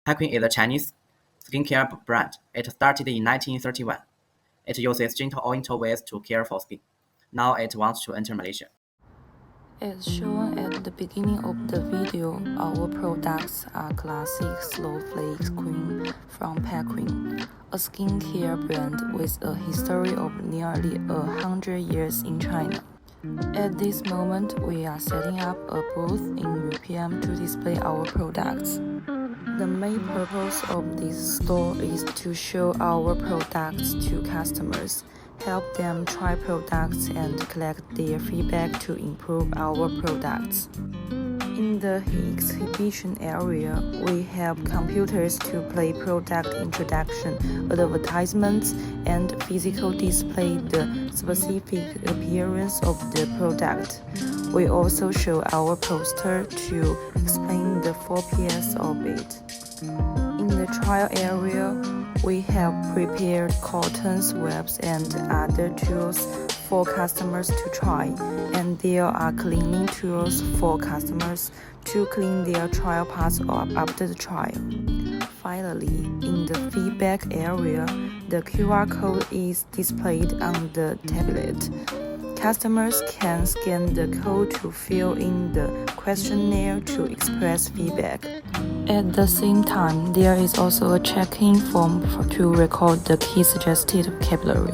Pequin is a Chinese skincare brand. It started in 1931. It uses gentle oriental ways to care for skin. Now it wants to enter Malaysia. As shown at the beginning of the video, our products are classic Slow Flakes cream from Pequin, a skincare brand with a history of nearly 100 years in China. At this moment, we are setting up a booth in MGM to display our products. The main purpose of this store is to show our products to customers, help them try products and collect their feedback to improve our products. In the exhibition area, we have computers to play product introduction, advertisements, and physical display the specific appearance of the product. We also show our poster to explain the 4Ps of it. In the trial area, we have prepared cotton swabs and other tools for customers to try, and there are cleaning tools for customers to clean their trial parts after the trial. Finally, in the feedback area, the QR code is displayed on the tablet. Customers can scan the code to fill in the questionnaire to express feedback. At the same time, there is also a check-in form to record the key suggested vocabulary.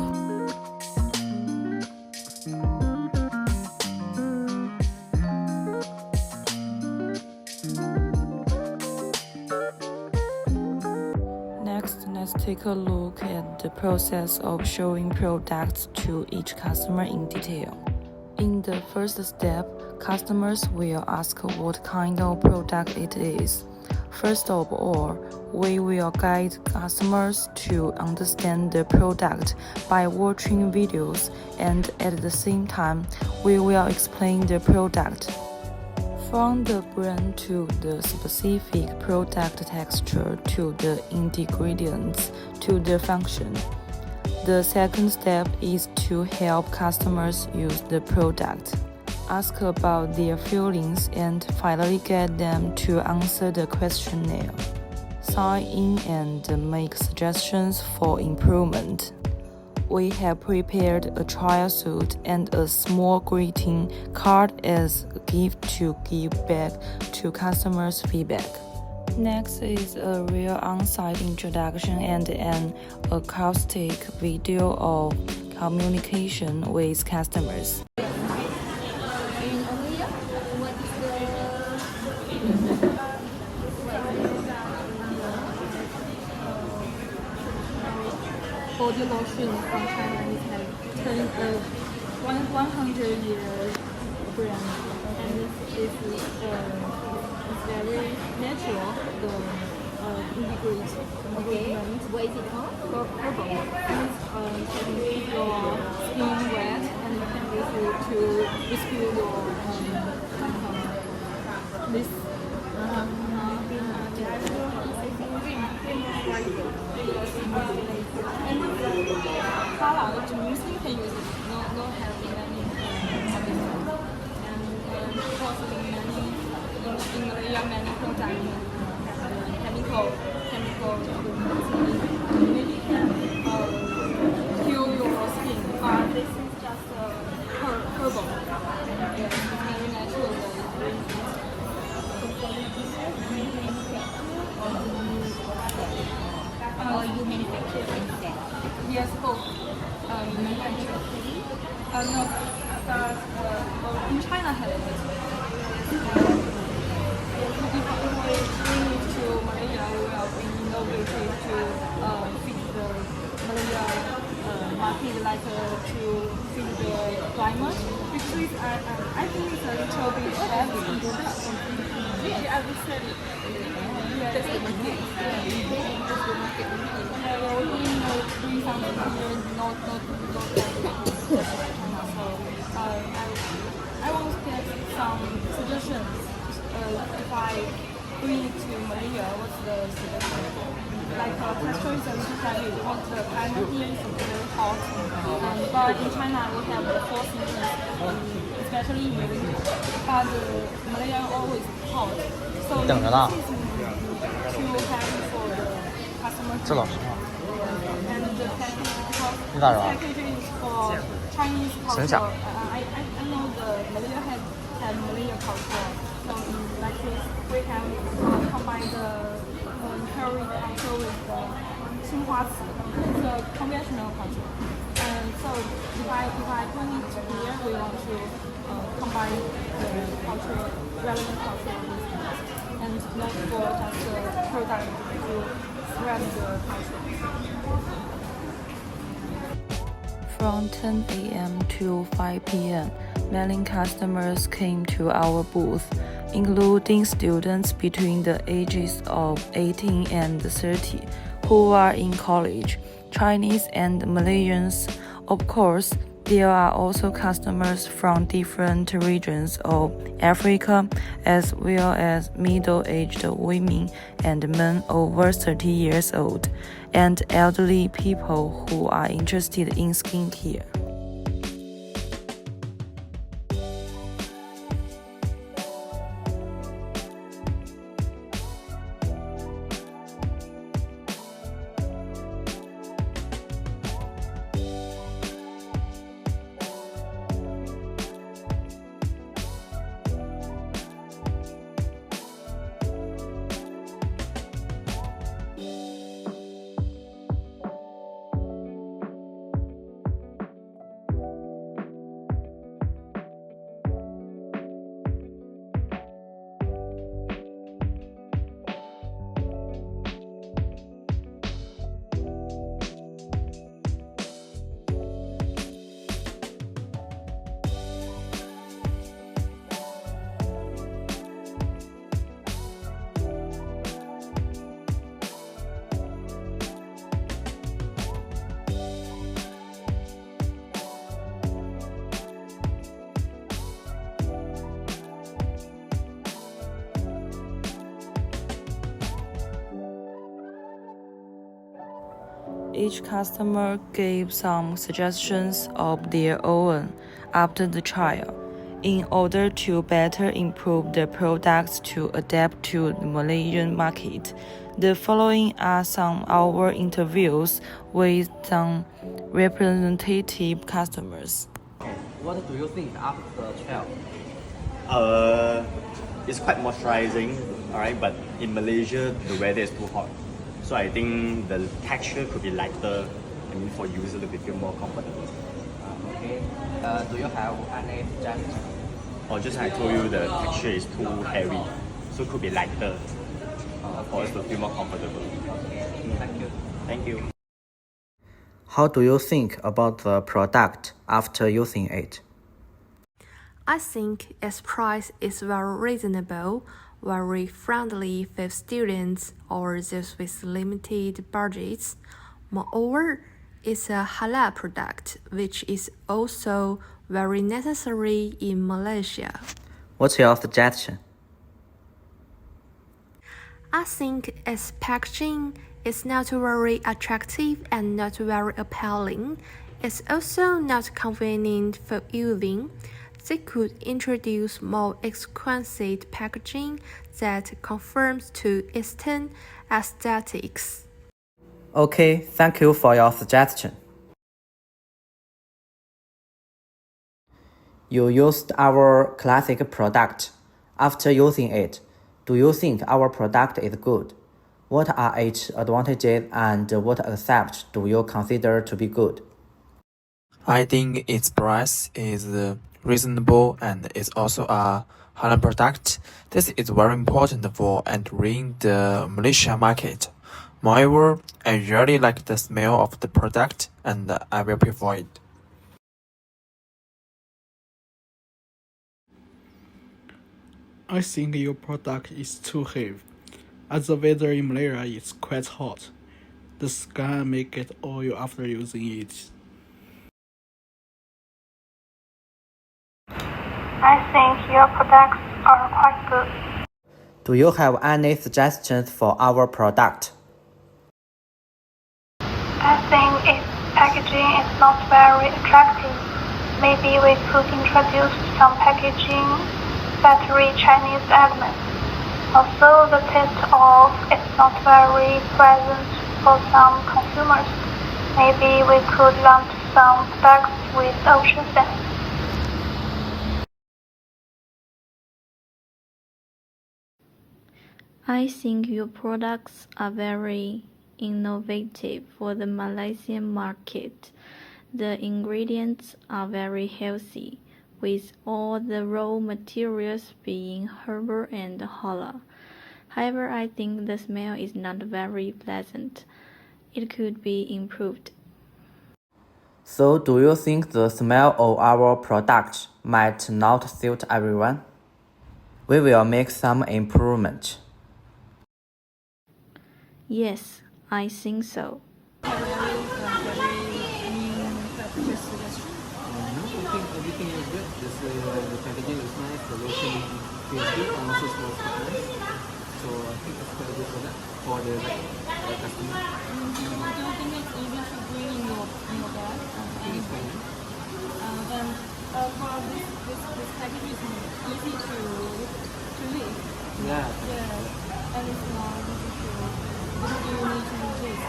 Next, let's take a look at the process of showing products to each customer in detail. In the first step, customers will ask what kind of product it is. First of all, we will guide customers to understand the product by watching videos, and at the same time, we will explain the product. From the brand to the specific product texture to the ingredients to the function. The second step is to help customers use the product, ask about their feelings, and finally get them to answer the questionnaire, sign in, and make suggestions for improvement. We have prepared a trial suit and a small greeting card as a gift to give back to customers' feedback. Next is a real on-site introduction and an acoustic video of communication with customers. Body lotion from China has turned a 100-year brand, and it's very natural. The integrate movement. What is it called? Herbal. Can keep your skin wet and can use it to rescue your this. And color, to music can use it, no having any and because in Malaysia many products chemical maybe can kill your skin, but this is just herbal. It's very natural. You manufacture instead? Yes, both. Manufacture. No, but in China have it. If we bring it to Malaysia, we will be innovative to fit the Malaysia market, like to fit the climate. Because I think it's a little bit heavy. Yeah, I would say. That's the market. Bring something here, not I want to get some suggestions. If I bring it to Malaysia, what's the suggestion? Like texture is a little heavy because the climate here is very hot. But in China we have the 4 seasons, especially in winter. But Malaysia always hot. So this is to have customer. 这老实话。 And the package, because 你咋着？ package is for Chinese 真 culture. 假？ I know the Malaysia has Malay culture. So in like this, we can combine the Imperial culture with the Xinhuaci. It's a conventional culture. And so if I bring it here, we want to combine the culture, relevant culture with this, and not for just a product to spread the culture. From 10 a.m. to 5 p.m., mailing customers came to our booth, including students between the ages of 18 and 30 who are in college, Chinese and Malaysians. Of course, there are also customers from different regions of Africa, as well as middle-aged women and men over 30 years old, and elderly people who are interested in skincare. Each customer gave some suggestions of their own after the trial, in order to better improve the products to adapt to the Malaysian market. The following are some of our interviews with some representative customers. What do you think after the trial? It's quite moisturizing, alright, but in Malaysia the weather is too hot. So I think the texture could be lighter, I mean for users to feel more comfortable. Okay. Do you have any suggestion? Or just like I told you, the texture is too heavy, so it could be lighter for us to feel more comfortable. Thank you. Thank you. How do you think about the product after using it? I think its price is very reasonable, very friendly with students or those with limited budgets. Moreover, it's a halal product, which is also very necessary in Malaysia. What's your suggestion? I think its packaging is not very attractive and not very appealing. It's also not convenient for using. They could introduce more exquisite packaging that conforms to Eastern aesthetics. Okay, thank you for your suggestion. You used our classic product. After using it, do you think our product is good? What are its advantages and what aspects do you consider to be good? I think its price is reasonable and it's also a halal product. This is very important for entering the Malaysia market. Moreover, I really like the smell of the product and I will pay for it. I think your product is too heavy. As the weather in Malaysia is quite hot, the skin may get oil after using it. I think your products are quite good. Do you have any suggestions for our product? I think its packaging is not very attractive. Maybe we could introduce some packaging that read Chinese elements. Also, the taste of it's not very pleasant. for some consumers. Maybe we could launch some products with ocean scent. I think your products are very innovative for the Malaysian market. The ingredients are very healthy, with all the raw materials being herbal and halal. However, I think the smell is not very pleasant. It could be improved. So, do you think the smell of our product might not suit everyone? We will make some improvement. Yes, I think so. Have a very new purchase suggestion. I think everything is good. The packaging is nice, the lotion feels good, and also smells quite nice. So I think it's quite a good product for the customer. Do you think it's easy to bring in your bag? I think it's fine. Then for this package is easy to lift. Yeah. Yeah, and it's not easy to. Because you need to use this.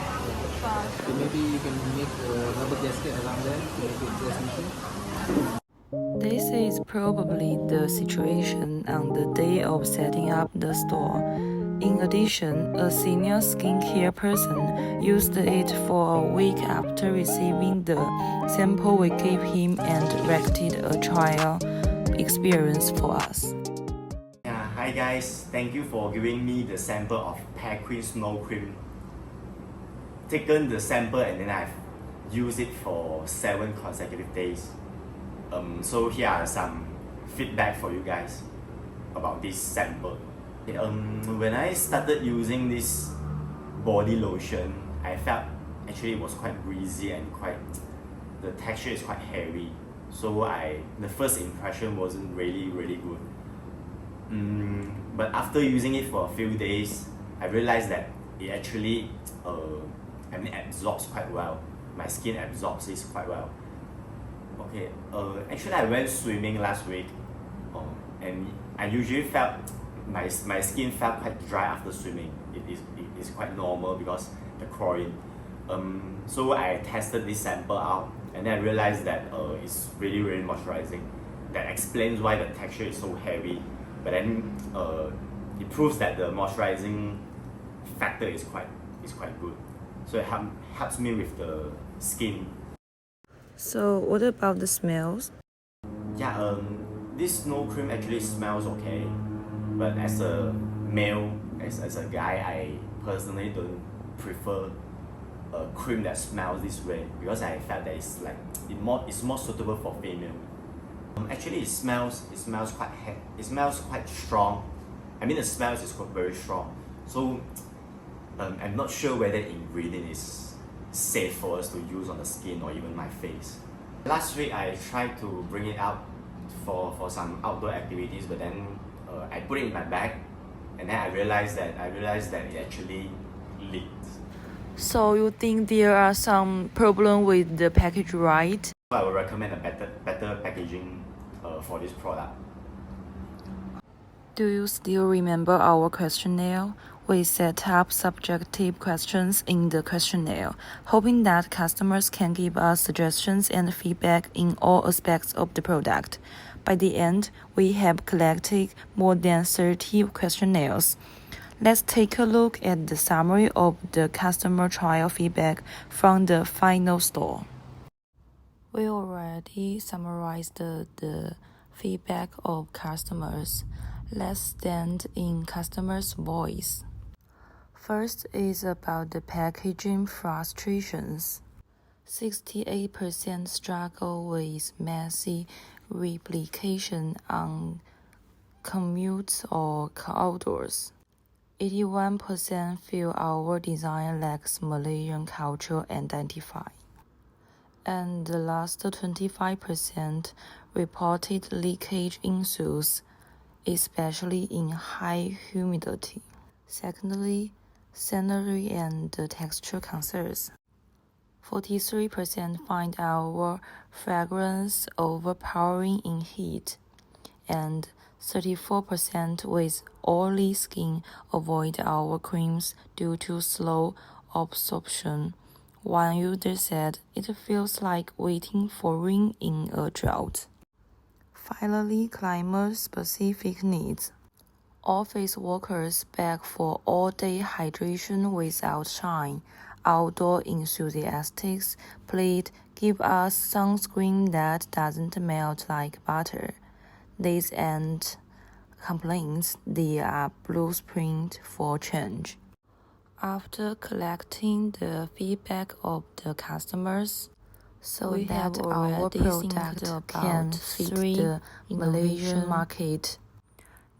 But So maybe you can make a rubber gasket around there to make it less easy. This is probably the situation on the day of setting up the store. In addition, a senior skincare person used it for a week after receiving the sample we gave him and directed a trial experience for us. Yeah, hi guys, thank you for giving me the sample of Pear Queen Snow Cream. Taken the sample and then I've used it for 7 consecutive days. So here are some feedback for you guys about this sample. When I started using this body lotion, I felt actually it was quite greasy and the texture is quite heavy. So the first impression wasn't really good. But after using it for a few days, I realized that it actually absorbs quite well. My skin absorbs it quite well. Okay, actually I went swimming last week, and I usually felt my skin felt quite dry after swimming. It is quite normal because the chlorine. So I tested this sample out, and then I realized that it's really moisturizing. That explains why the texture is so heavy. But then it proves that the moisturizing factor is quite good. So it helps me with the skin. So, what about the smells? Yeah, this snow cream actually smells okay, but as a male, as a guy, I personally don't prefer a cream that smells this way because I felt that it's more suitable for female. Actually, it smells quite strong. I mean, the smell is very strong. So I'm not sure whether the ingredient is safe for us to use on the skin or even my face. Last week I tried to bring it out for some outdoor activities, but then I put it in my bag, and then I realized that it actually leaked. So, you think there are some problem with the package, right? So I would recommend a better packaging for this product. Do you still remember our questionnaire? We set up subjective questions in the questionnaire, hoping that customers can give us suggestions and feedback in all aspects of the product. By the end, we have collected more than 30 questionnaires. Let's take a look at the summary of the customer trial feedback from the final store. We already summarized the feedback of customers. Let's stand in customers' voice. First is about the packaging frustrations. 68% struggle with messy replication on commutes or outdoors. 81% feel our design lacks Malaysian cultural identity. And the last 25% reported leakage issues, especially in high humidity. Secondly, scenery and texture concerns. 43% find our fragrance overpowering in heat, and 34% with oily skin avoid our creams due to slow absorption. One user said it feels like waiting for rain in a drought. Finally, climate-specific needs. Office workers beg for all-day hydration without shine. Outdoor enthusiasts plead, give us sunscreen that doesn't melt like butter. These end complaints, they are blueprint for change. After collecting the feedback of the customers, so we that our product can fit the Malaysian market.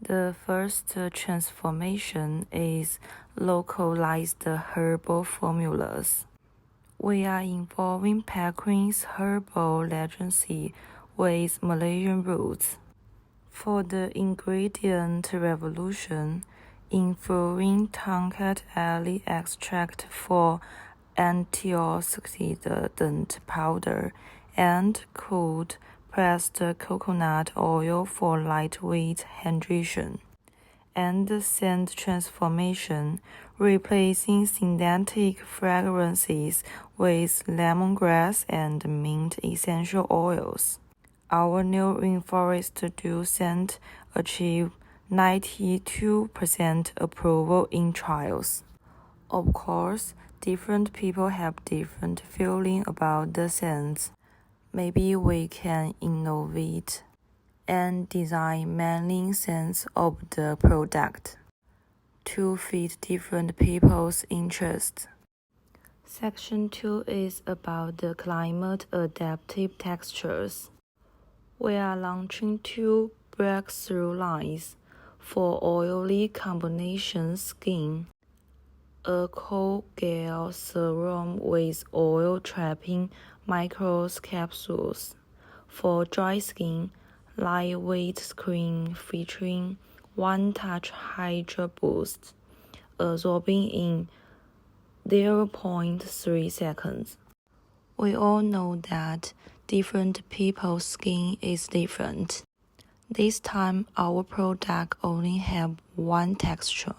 The first transformation is localized herbal formulas. We are involving Pekin's herbal legacy with Malaysian roots. For the ingredient revolution, infusing Tongkat Ali extract for antioxidant powder and cold pressed coconut oil for lightweight hydration, and scent transformation, replacing synthetic fragrances with lemongrass and mint essential oils. Our new rainforest dew scent achieved 92% approval in trials. Of course, different people have different feeling about the scents. Maybe we can innovate and design many scents of the product to fit different people's interests. Section 2 is about the climate adaptive textures. We are launching 2 breakthrough lines for oily combination skin. A cold gel serum with oil trapping micro capsules. For dry skin, lightweight cream featuring one-touch Hydra Boost, absorbing in 0.3 seconds. We all know that different people's skin is different. This time, our product only have one texture,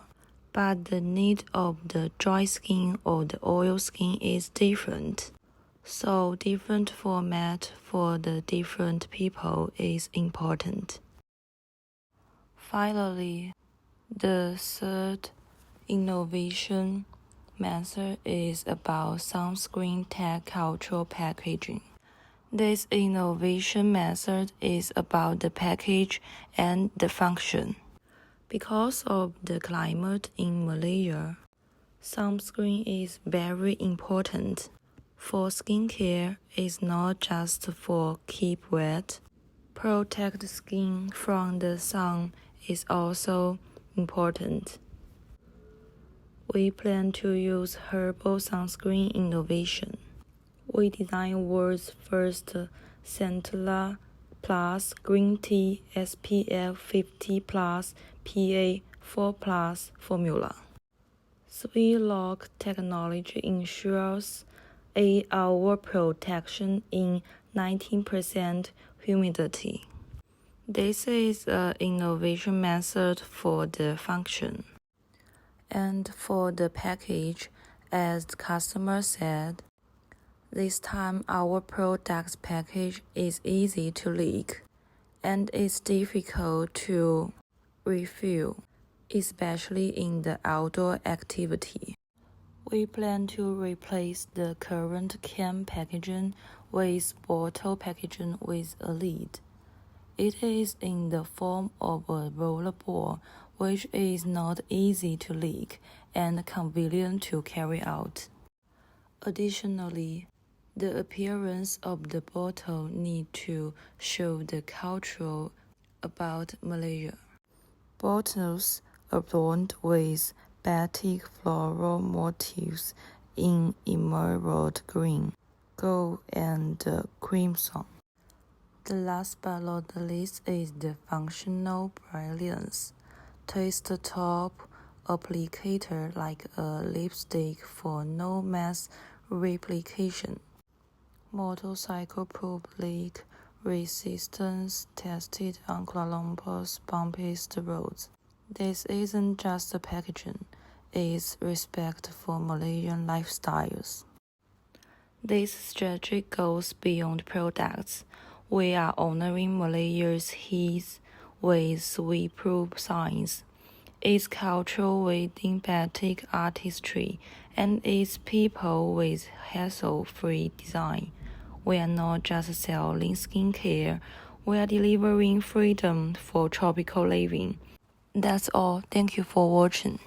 but the need of the dry skin or the oil skin is different. So different format for the different people is important. Finally, the third innovation method is about sunscreen tech cultural packaging. This innovation method is about the package and the function. Because of the climate in Malaysia, sunscreen is very important. For skincare, it's not just for keep wet. Protect skin from the sun is also important. We plan to use herbal sunscreen innovation. We design world's first Centella Plus Green Tea SPF 50 Plus PA 4 Plus formula. Sweet lock technology ensures 8-hour protection in 19% humidity. This is an innovation method for the function. And for the package, as the customer said, this time our product's package is easy to leak and it's difficult to refill, especially in the outdoor activity. We plan to replace the current can packaging with bottle packaging with a lid. It is in the form of a roller ball, which is not easy to leak and convenient to carry out. Additionally, the appearance of the bottle need to show the culture about Malaysia. Bottles adorned with batik floral motifs in emerald green, gold, and crimson. The last but not the least is the functional brilliance. Twist top applicator like a lipstick for no mass replication. Motorcycle-proof leak resistance tested on Kuala Lumpur's bumpiest roads. This isn't just a packaging, is respect for Malaysian lifestyles. This strategy goes beyond products. We are honoring Malaysia's his ways we prove science, its culture with empathic artistry, and its people with hassle-free design. We are not just selling skincare, we are delivering freedom for tropical living. That's all. Thank you for watching.